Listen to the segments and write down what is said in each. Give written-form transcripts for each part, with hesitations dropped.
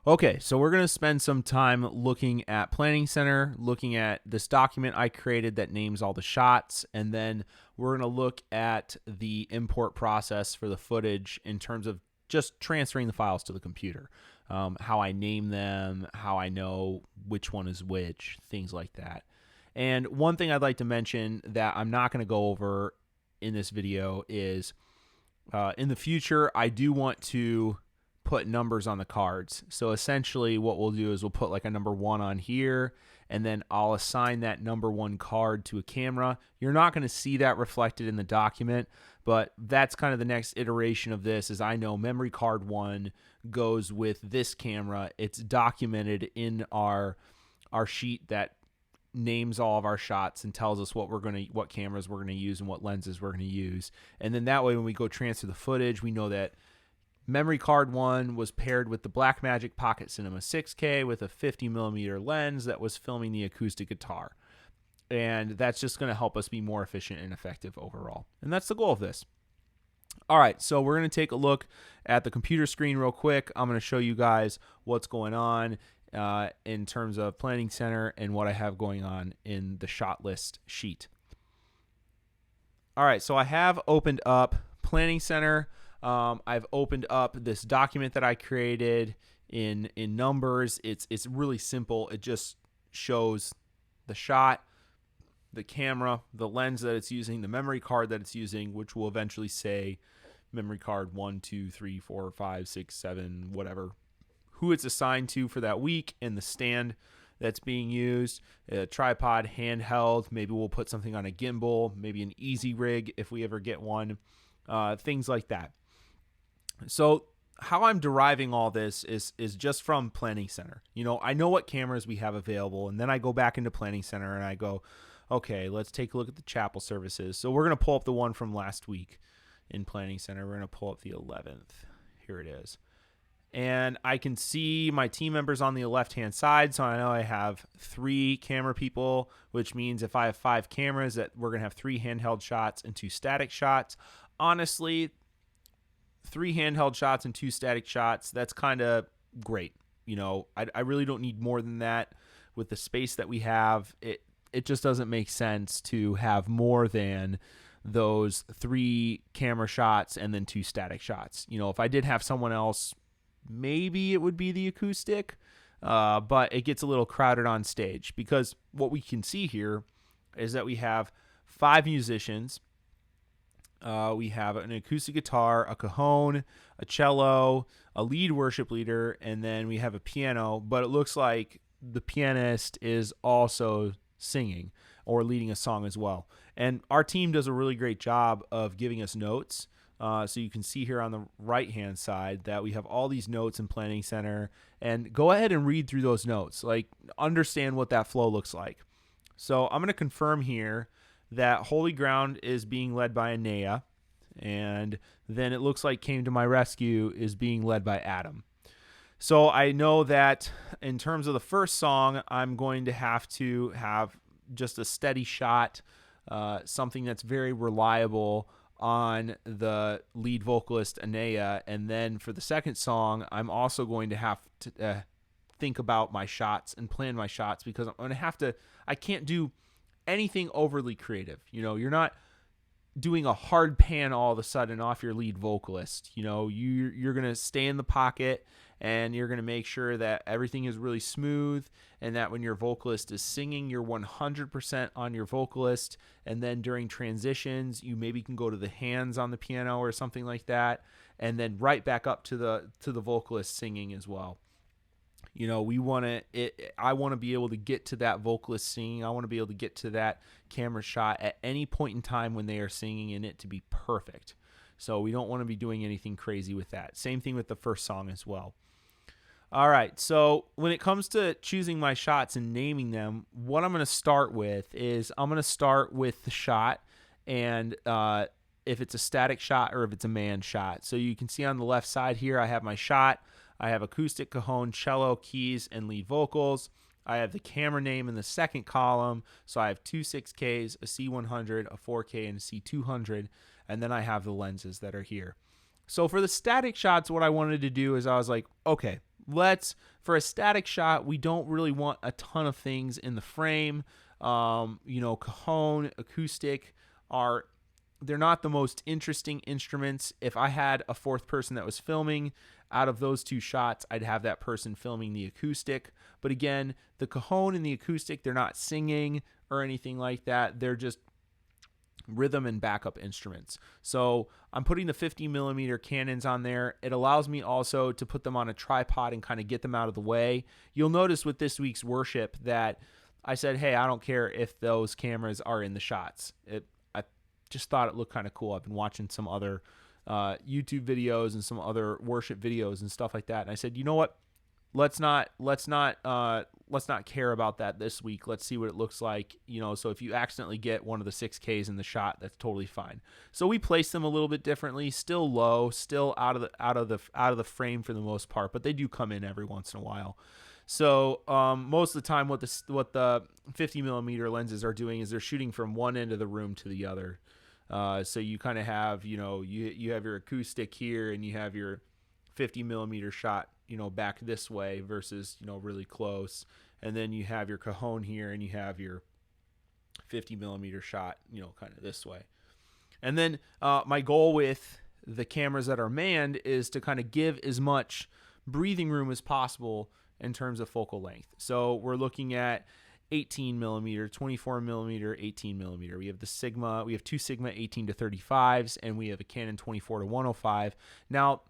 Okay, so we're going to spend some time looking at Planning Center, looking at this document I created that names all the shots, and then we're going to look at the import process for the footage in terms of just transferring the files to the computer. How I name them, how I know which one is which, things like that. And one thing I'd like to mention that I'm not going to go over in this video is in the future, I do want to put numbers on the cards. So essentially what we'll do is we'll put like a number 1 on here, and then I'll assign that number 1 card to a camera. You're not going to see that reflected in the document, but that's kind of the next iteration of this. Is I know memory card 1 goes with this camera. It's documented in our sheet that names all of our shots and tells us what cameras we're going to use and what lenses we're going to use. And then that way when we go transfer the footage, we know that memory card 1 was paired with the Blackmagic Pocket Cinema 6K with a 50mm lens that was filming the acoustic guitar. And that's just going to help us be more efficient and effective overall. And that's the goal of this. All right, so we're going to take a look at the computer screen real quick. I'm going to show you guys what's going on in terms of Planning Center and what I have going on in the shot list sheet. All right, so I have opened up Planning Center. I've opened up this document that I created in numbers. It's really simple. It just shows the shot, the camera, the lens that it's using, the memory card that it's using, which will eventually say memory card 1, 2, 3, 4, 5, 6, 7, whatever, who it's assigned to for that week, and the stand that's being used, a tripod, handheld. Maybe we'll put something on a gimbal, maybe an easy rig if we ever get one, things like that. So how I'm deriving all this is just from Planning Center. You know, I know what cameras we have available, and then I go back into Planning Center and I go, okay, let's take a look at the chapel services. So we're going to pull up the one from last week in Planning Center. We're going to pull up the 11th. Here it is. And I can see my team members on the left-hand side, so I know I have 3 camera people, which means if I have 5 cameras, that we're going to have 3 handheld shots and 2 static shots. Honestly, 3 handheld shots and 2 static shots, that's kind of great. You know, I really don't need more than that with the space that we have. It just doesn't make sense to have more than those 3 camera shots and then 2 static shots. You know, if I did have someone else, maybe it would be the acoustic, but it gets a little crowded on stage, because what we can see here is that we have 5 musicians. We have an acoustic guitar, a cajon, a cello, a lead worship leader, and then we have a piano, but it looks like the pianist is also singing or leading a song as well. And our team does a really great job of giving us notes. So you can see here on the right-hand side that we have all these notes in Planning Center, and go ahead and read through those notes. Like, understand what that flow looks like. So I'm going to confirm here that Holy Ground is being led by Anea, and then it looks like Came to My Rescue is being led by Adam. So I know that in terms of the first song, I'm going to have just a steady shot, something that's very reliable on the lead vocalist Anea. And then for the second song, I'm also going to have to think about my shots and plan my shots, because I'm going to I can't do anything overly creative. You know, you're not doing a hard pan all of a sudden off your lead vocalist. You know, you're going to stay in the pocket, and you're going to make sure that everything is really smooth, and that when your vocalist is singing, you're 100% on your vocalist. And then during transitions, you maybe can go to the hands on the piano or something like that, and then right back up to the vocalist singing as well. You know, I want to be able to get to that vocalist singing. I want to be able to get to that camera shot at any point in time when they are singing, and it to be perfect. So we don't want to be doing anything crazy with that. Same thing with the first song as well. All right, so when it comes to choosing my shots and naming them, what I'm going to start with is I'm going to start with the shot, and if it's a static shot or if it's a man shot. So you can see on the left side here, I have my shot. I have acoustic, cajon, cello, keys, and lead vocals. I have the camera name in the second column. So I have 2 6Ks, a C100, a 4K, and a C200. And then I have the lenses that are here. So for the static shots, what I wanted to do is I was like, okay, For a static shot, we don't really want a ton of things in the frame. Cajon, acoustic they're not the most interesting instruments. If I had a fourth person that was filming out of those two shots, I'd have that person filming the acoustic. But again, the cajon and the acoustic, they're not singing or anything like that. They're just rhythm and backup instruments. So I'm putting the 50 millimeter Canons on there. It allows me also to put them on a tripod and kind of get them out of the way. You'll notice with this week's worship that I said, hey, I don't care if those cameras are in the shots. I just thought it looked kind of cool. I've been watching some other YouTube videos and some other worship videos and stuff like that. And I said, you know what? Let's not care about that this week. Let's see what it looks like. So if you accidentally get one of the 6Ks in the shot, that's totally fine. So we place them a little bit differently, still low, still out of the frame for the most part, but they do come in every once in a while. So most of the time, what the 50 millimeter lenses are doing is they're shooting from one end of the room to the other. So you kind of have, you have your acoustic here and you have your 50 millimeter shot, back this way versus, really close. And then you have your cajon here and you have your 50 millimeter shot, kind of this way. And then my goal with the cameras that are manned is to kind of give as much breathing room as possible in terms of focal length. So we're looking at 18 millimeter, 24 millimeter, 18 millimeter. We have two Sigma 18 to 35s, and we have a Canon 24 to 105. Now,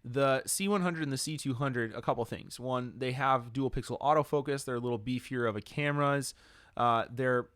the C100 and the C200, a couple things. One, they have dual pixel autofocus. They're a little beefier of a cameras. They're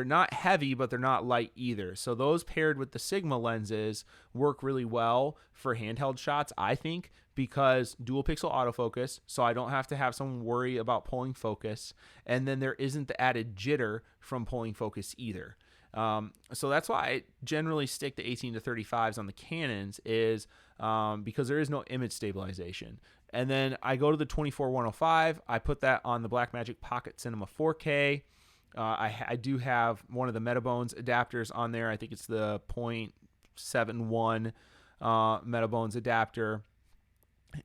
not heavy, but they're not light either. So those paired with the Sigma lenses work really well for handheld shots, I think, because dual pixel autofocus, so I don't have to have someone worry about pulling focus. And then there isn't the added jitter from pulling focus either. So that's why I generally stick to 18 to 35s on the Canons is because there is no image stabilization. And then I go to the 24-105. I put that on the Blackmagic Pocket Cinema 4K. I do have one of the Metabones adapters on there. I think it's the 0.71 Metabones adapter.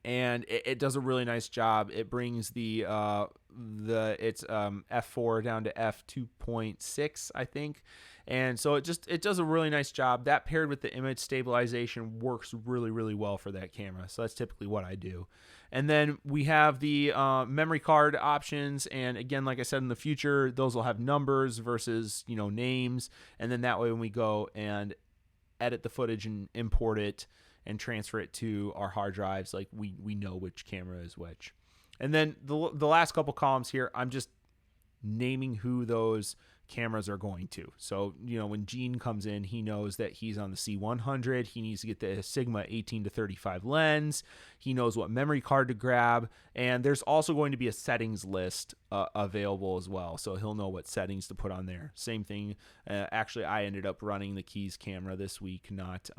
And it does a really nice job. It brings its f4 down to f2.6, I think, and so it does a really nice job. That paired with the image stabilization works really, really well for that camera. So that's typically what I do. And then we have the memory card options, and again, like I said, in the future, those will have numbers versus names, and then that way when we go and edit the footage and import it and transfer it to our hard drives, like we know which camera is which. And then the last couple columns here, I'm just naming who those cameras are going to. So, when Gene comes in, he knows that he's on the C100. He needs to get the Sigma 18 to 35 lens. He knows what memory card to grab. And there's also going to be a settings list available as well. So he'll know what settings to put on there. Same thing. Actually, I ended up running the Keys camera this week, not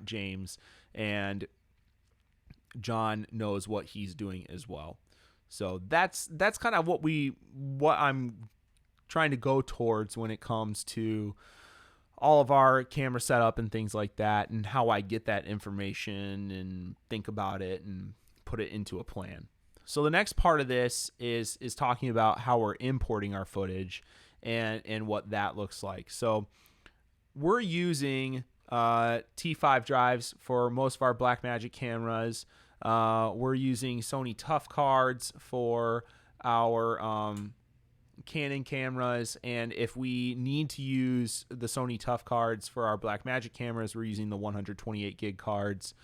James. And John knows what he's doing as well. So that's kind of what I'm trying to go towards when it comes to all of our camera setup and things like that, and how I get that information and think about it and put it into a plan. So the next part of this is talking about how we're importing our footage and what that looks like. So we're using T5 drives for most of our Blackmagic cameras. We're using Sony Tough cards for our Canon cameras, and if we need to use the Sony Tough cards for our Blackmagic cameras, we're using the 128 gig cards.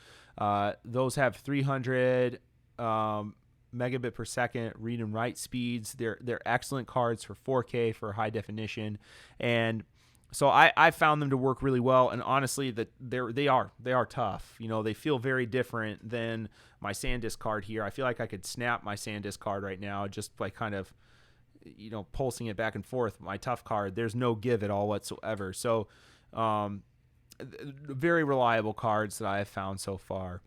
Those have 300 megabit per second read and write speeds. They're excellent cards for 4K, for high definition, and so I found them to work really well. And honestly, they are tough. They feel very different than my SanDisk card here. I feel like I could snap my SanDisk card right now just by kind of pulsing it back and forth. My Tough card, there's no give at all whatsoever. So very reliable cards that I have found so far.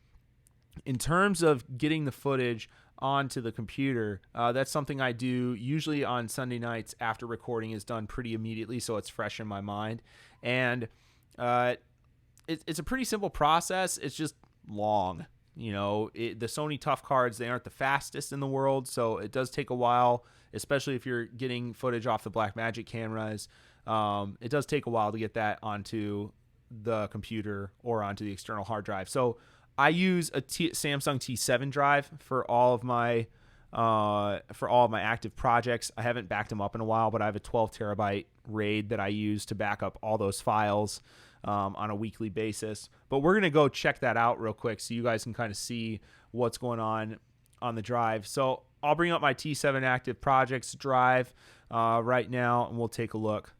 In terms of getting the footage onto the computer, that's something I do usually on Sunday nights after recording is done pretty immediately, so it's fresh in my mind. And it's a pretty simple process. It's just long. The Sony Tough cards, they aren't the fastest in the world, so it does take a while, especially if you're getting footage off the Blackmagic cameras. It does take a while to get that onto the computer or onto the external hard drive. So I use a Samsung T7 drive for all of my active projects. I haven't backed them up in a while, but I have a 12 terabyte RAID that I use to back up all those files on a weekly basis. But we're going to go check that out real quick so you guys can kind of see what's going on the drive. So I'll bring up my T7 active projects drive right now, and we'll take a look.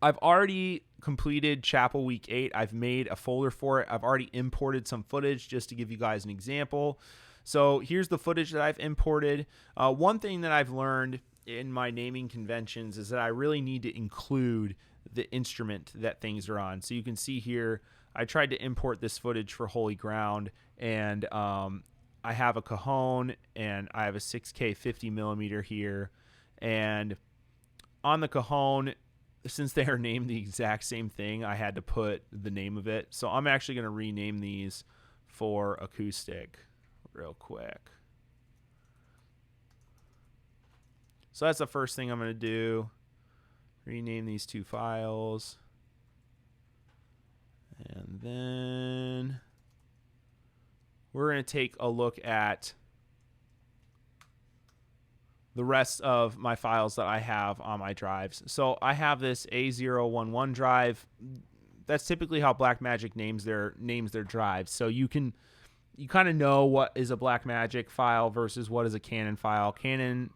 I've already completed Chapel Week 8. I've made a folder for it. I've already imported some footage just to give you guys an example. So here's the footage that I've imported. One thing that I've learned in my naming conventions is that I really need to include the instrument that things are on. So you can see here, I tried to import this footage for Holy Ground, and I have a Cajon, and I have a 6K 50 millimeter here. And on the Cajon, since they are named the exact same thing, I had to put the name of it. So I'm actually going to rename these for acoustic real quick. So that's the first thing I'm going to do. Rename these two files. And then we're going to take a look at the rest of my files that I have on my drives. So I have this A011 drive. That's typically how Blackmagic names their drives. So you kind of know what is a Blackmagic file versus what is a Canon file. Canon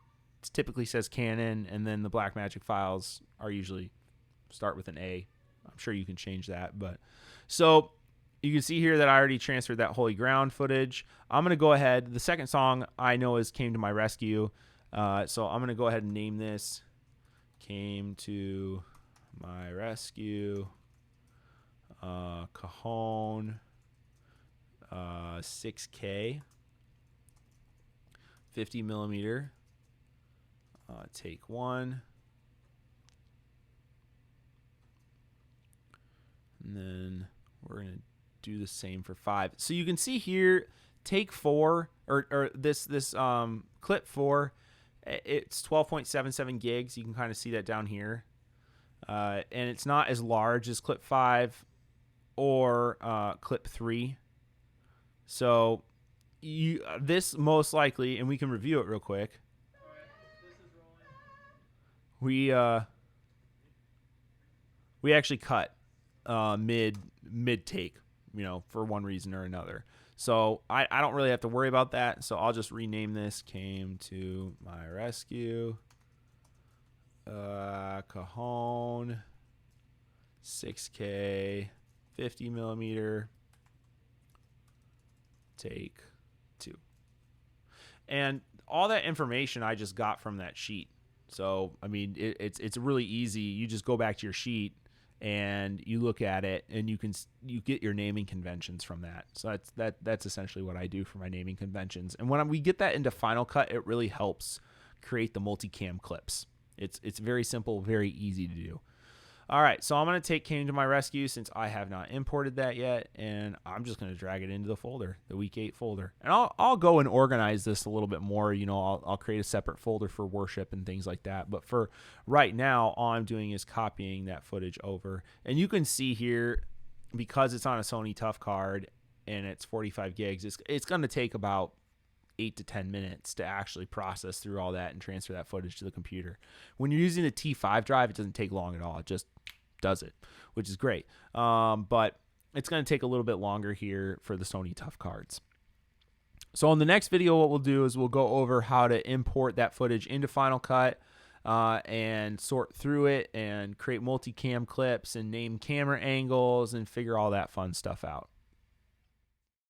typically says Canon, and then the Blackmagic files are usually start with an A. I'm sure you can change that, but so you can see here that I already transferred that Holy Ground footage. I'm going to go ahead. The second song I know is Came to My Rescue. So I'm going to go ahead and name this Came to My Rescue, Cajon, 6K, 50 millimeter, take one. And then we're going to do the same for 5. So you can see here, take 4, or this clip 4, it's 12.77 gigs. You can kind of see that down here. And it's not as large as clip 5 or clip 3. So this most likely, and we can review it real quick. We actually cut mid take, for one reason or another. So I don't really have to worry about that. So I'll just rename this Came to My Rescue, Cajon, 6K, 50 millimeter, take 2. And all that information I just got from that sheet. So, I mean, it's really easy. You just go back to your sheet and you look at it, and you get your naming conventions from that. So that's essentially what I do for my naming conventions. And when we get that into Final Cut, it really helps create the multicam clips. It's very simple, very easy to do. All right, so I'm going to take Came to My Rescue since I have not imported that yet, and I'm just going to drag it into the folder, the Week 8 folder. And I'll go and organize this a little bit more. I'll create a separate folder for worship and things like that. But for right now, all I'm doing is copying that footage over. And you can see here, because it's on a Sony Tough card and it's 45 gigs, it's going to take about 8 to 10 minutes to actually process through all that and transfer that footage to the computer. When you're using the T5 drive, it doesn't take long at all. It just does it, which is great. But it's going to take a little bit longer here for the Sony Tough cards. So in the next video, what we'll do is we'll go over how to import that footage into Final Cut and sort through it and create multicam clips and name camera angles and figure all that fun stuff out.